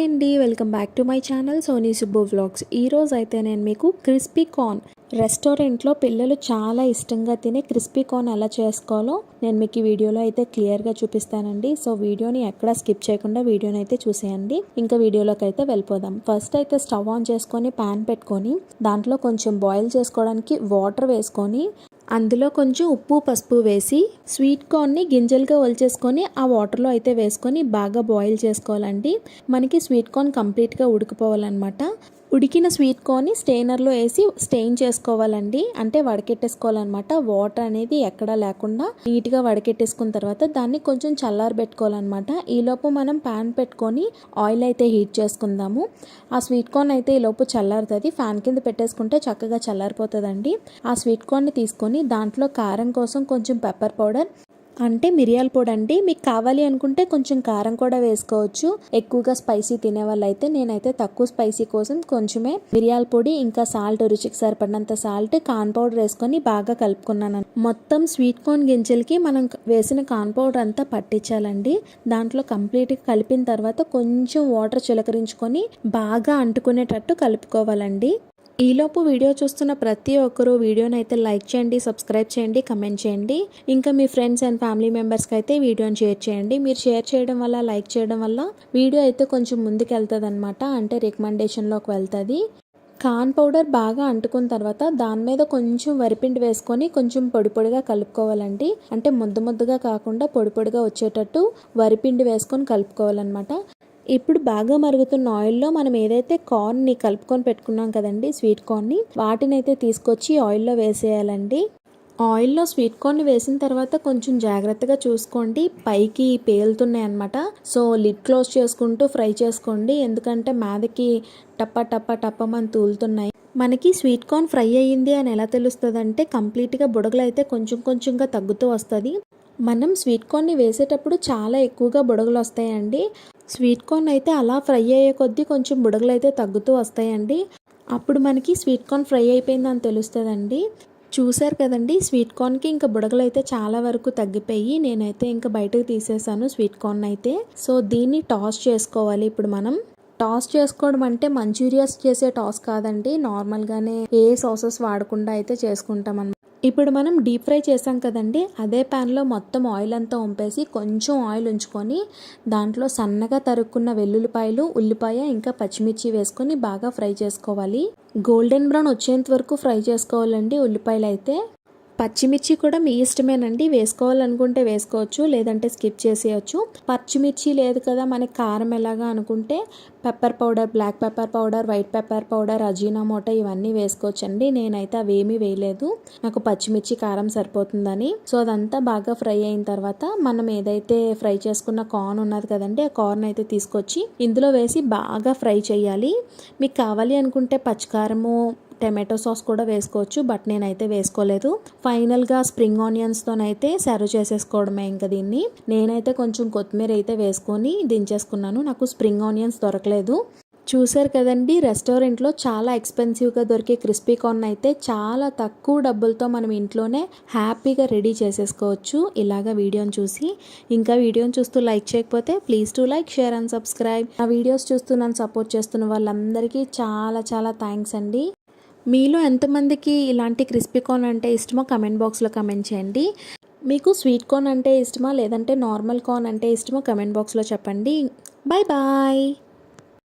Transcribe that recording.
Hi అండి, welcome back to my channel Soni Subbu vlogs. ఈరోజు అయితే నేను మీకు క్రిస్పీ కార్న్ రెస్టారెంట్లో పిల్లలు చాలా ఇష్టంగా తినే క్రిస్పీ కార్న్ ఎలా చేసుకోవాలో నేను మీకు ఈ వీడియోలో అయితే క్లియర్గా చూపిస్తానండి. సో వీడియోని ఎక్కడా స్కిప్ చేయకుండా వీడియోని అయితే చూసేయండి. ఇంకా వీడియోలోకి అయితే వెళ్ళిపోదాం. ఫస్ట్ అయితే స్టవ్ ఆన్ చేసుకొని ప్యాన్ పెట్టుకొని దాంట్లో కొంచెం బాయిల్ చేసుకోవడానికి వాటర్ వేసుకొని అందులో కొంచెం ఉప్పు పసుపు వేసి స్వీట్ కార్న్ని గింజలుగా ఒలిచేసుకొని ఆ వాటర్లో అయితే వేసుకొని బాగా బాయిల్ చేసుకోవాలండి. మనకి స్వీట్ కార్న్ కంప్లీట్గా ఉడికిపోవాలన్నమాట. ఉడికిన స్వీట్ కార్న్ని స్టెయినర్లో వేసి స్టెయిన్ చేసుకోవాలండి, అంటే వడకెట్టేసుకోవాలన్నమాట. వాటర్ అనేది ఎక్కడా లేకుండా నీట్గా వడకెట్టేసుకున్న తర్వాత దాన్ని కొంచెం చల్లారబెట్టుకోవాలన్నమాట. ఈలోపు మనం ప్యాన్ పెట్టుకొని ఆయిల్ అయితే హీట్ చేసుకుందాము. ఆ స్వీట్ కార్న్ అయితే ఈలోపు చల్లారుతుంది. ఫ్యాన్ కింద పెట్టేసుకుంటే చక్కగా చల్లారిపోతుందండి. ఆ స్వీట్ కార్న్ని తీసుకొని దాంట్లో కారం కోసం కొంచెం పెప్పర్ పౌడర్ అంటే మిరియాల పొడి అండి. మీకు కావాలి అనుకుంటే కొంచెం కారం కూడా వేసుకోవచ్చు. ఎక్కువగా స్పైసీ తినే వాళ్ళు అయితే, నేనైతే తక్కువ స్పైసీ కోసం కొంచెమే మిరియాల పొడి ఇంకా సాల్ట్, రుచికి సరిపడినంత సాల్ట్, కార్న్ పౌడర్ వేసుకొని బాగా కలుపుకున్నాను. మొత్తం స్వీట్ కార్న్ గింజలకి మనం వేసిన కార్న్ పౌడర్ అంతా పట్టించాలండి. దాంట్లో కంప్లీట్గా కలిపిన తర్వాత కొంచెం వాటర్ చిలకరించుకొని బాగా అంటుకునేటట్టు కలుపుకోవాలండి. ఈలోపు వీడియో చూస్తున్న ప్రతి ఒక్కరూ వీడియోని అయితే లైక్ చేయండి, సబ్స్క్రైబ్ చేయండి, కమెంట్ చేయండి. ఇంకా మీ ఫ్రెండ్స్ అండ్ ఫ్యామిలీ మెంబర్స్కి అయితే వీడియోని షేర్ చేయండి. మీరు షేర్ చేయడం వల్ల, లైక్ చేయడం వల్ల వీడియో అయితే కొంచెం ముందుకు వెళ్తుంది అనమాట, అంటే రికమెండేషన్లోకి వెళ్తుంది. కార్న్ పౌడర్ బాగా అంటుకున్న తర్వాత దాని మీద కొంచెం వరిపిండి వేసుకొని కొంచెం పొడి పొడిగా కలుపుకోవాలండి. అంటే ముద్దగా కాకుండా పొడి పొడిగా వచ్చేటట్టు వరిపిండి వేసుకొని కలుపుకోవాలన్నమాట. ఇప్పుడు బాగా మరుగుతున్న ఆయిల్లో మనం ఏదైతే కార్న్ని కలుపుకొని పెట్టుకున్నాం కదండి, స్వీట్ కార్న్ని, వాటిని అయితే తీసుకొచ్చి ఆయిల్లో వేసేయాలండి. ఆయిల్లో స్వీట్ కార్న్ వేసిన తర్వాత కొంచెం జాగ్రత్తగా చూసుకోండి, పైకి పేలుతున్నాయి అన్నమాట. సో లిడ్ క్లోజ్ చేసుకుంటూ ఫ్రై చేసుకోండి, ఎందుకంటే మీదకి టప్పమని తూలుతున్నాయి. మనకి స్వీట్ కార్న్ ఫ్రై అయ్యింది అని ఎలా తెలుస్తుందంటే కంప్లీట్గా బుడగలు అయితే కొంచెంగా తగ్గుతూ వస్తుంది. మనం స్వీట్ కార్న్ని వేసేటప్పుడు చాలా ఎక్కువగా బుడగలు వస్తాయండి. స్వీట్ కార్న్ అయితే అలా ఫ్రై అయ్యే కొద్దీ కొంచెం బుడగలు అయితే తగ్గుతూ వస్తాయండి. అప్పుడు మనకి స్వీట్ కార్న్ ఫ్రై అయిపోయిందని తెలుస్తుందండి. చూసారు కదండి, స్వీట్ కార్న్కి ఇంకా బుడగలు అయితే చాలా వరకు తగ్గిపోయి నేనైతే ఇంకా బయటకు తీసేసాను స్వీట్ కార్న్ అయితే. సో దీన్ని టాస్ చేసుకోవాలి. ఇప్పుడు మనం టాస్ చేసుకోవడం అంటే మంచూరియాస్ చేసే టాస్ కాదండి, నార్మల్గానే ఏ సాసెస్ వాడకుండా అయితే చేసుకుంటాం అన్నమాట. ఇప్పుడు మనం డీప్ ఫ్రై చేసాం కదండి, అదే ప్యాన్లో మొత్తం ఆయిల్ అంతా వంపేసి కొంచెం ఆయిల్ ఉంచుకొని దాంట్లో సన్నగా తరుక్కున్న వెల్లుల్లిపాయలు, ఉల్లిపాయ ఇంకా పచ్చిమిర్చి వేసుకొని బాగా ఫ్రై చేసుకోవాలి. గోల్డెన్ బ్రౌన్ వచ్చేంత వరకు ఫ్రై చేసుకోవాలండి ఉల్లిపాయలు అయితే. పచ్చిమిర్చి కూడా మీ ఇష్టమేనండి, వేసుకోవాలనుకుంటే వేసుకోవచ్చు, లేదంటే స్కిప్ చేసేయచ్చు. పచ్చిమిర్చి లేదు కదా మనకి కారం ఎలాగా అనుకుంటే pepper powder, black pepper powder, white pepper powder, Ajinomoto ఇవన్నీ వేసుకోవచ్చండి. నేనైతే అవేమీ వేయలేదు, నాకు పచ్చిమిర్చి కారం సరిపోతుందని. సో అదంతా బాగా ఫ్రై అయిన తర్వాత మనం ఏదైతే ఫ్రై చేసుకున్న కార్న్ ఉన్నది కదండి, ఆ కార్న్ అయితే తీసుకొచ్చి ఇందులో వేసి బాగా ఫ్రై చేయాలి. మీకు కావాలి అనుకుంటే పచ్చికారము, టమాటో సాస్ కూడా వేసుకోవచ్చు, బట్ నేనైతే వేసుకోలేదు. ఫైనల్గా స్ప్రింగ్ ఆనియన్స్తోనైతే సర్వ్ చేసేసుకోవడమే ఇంకా దీన్ని. నేనైతే కొంచెం కొత్తిమీర అయితే వేసుకొని దించేసుకున్నాను, నాకు స్ప్రింగ్ ఆనియన్స్ దొరకలేదు. చూసారు కదండి, రెస్టారెంట్లో చాలా ఎక్స్పెన్సివ్గా దొరికే క్రిస్పీ కార్న్ అయితే చాలా తక్కువ డబ్బులతో మనం ఇంట్లోనే హ్యాపీగా రెడీ చేసేసుకోవచ్చు ఇలాగా వీడియోని చూసి. ఇంకా వీడియోని చూస్తూ లైక్ చేయకపోతే please to like, share and subscribe. ఆ వీడియోస్ చూస్తూ నన్ను సపోర్ట్ చేస్తున్న వాళ్ళందరికీ చాలా థ్యాంక్స్ అండి. మీలో ఎంతమందికి ఇలాంటి క్రిస్పీ కార్న్ అంటే ఇష్టమో కమెంట్ బాక్స్లో కమెంట్ చేయండి. మీకు స్వీట్ కార్న్ అంటే ఇష్టమా లేదంటే నార్మల్ కార్న్ అంటే ఇష్టమో కమెంట్ బాక్స్లో చెప్పండి. బాయ్.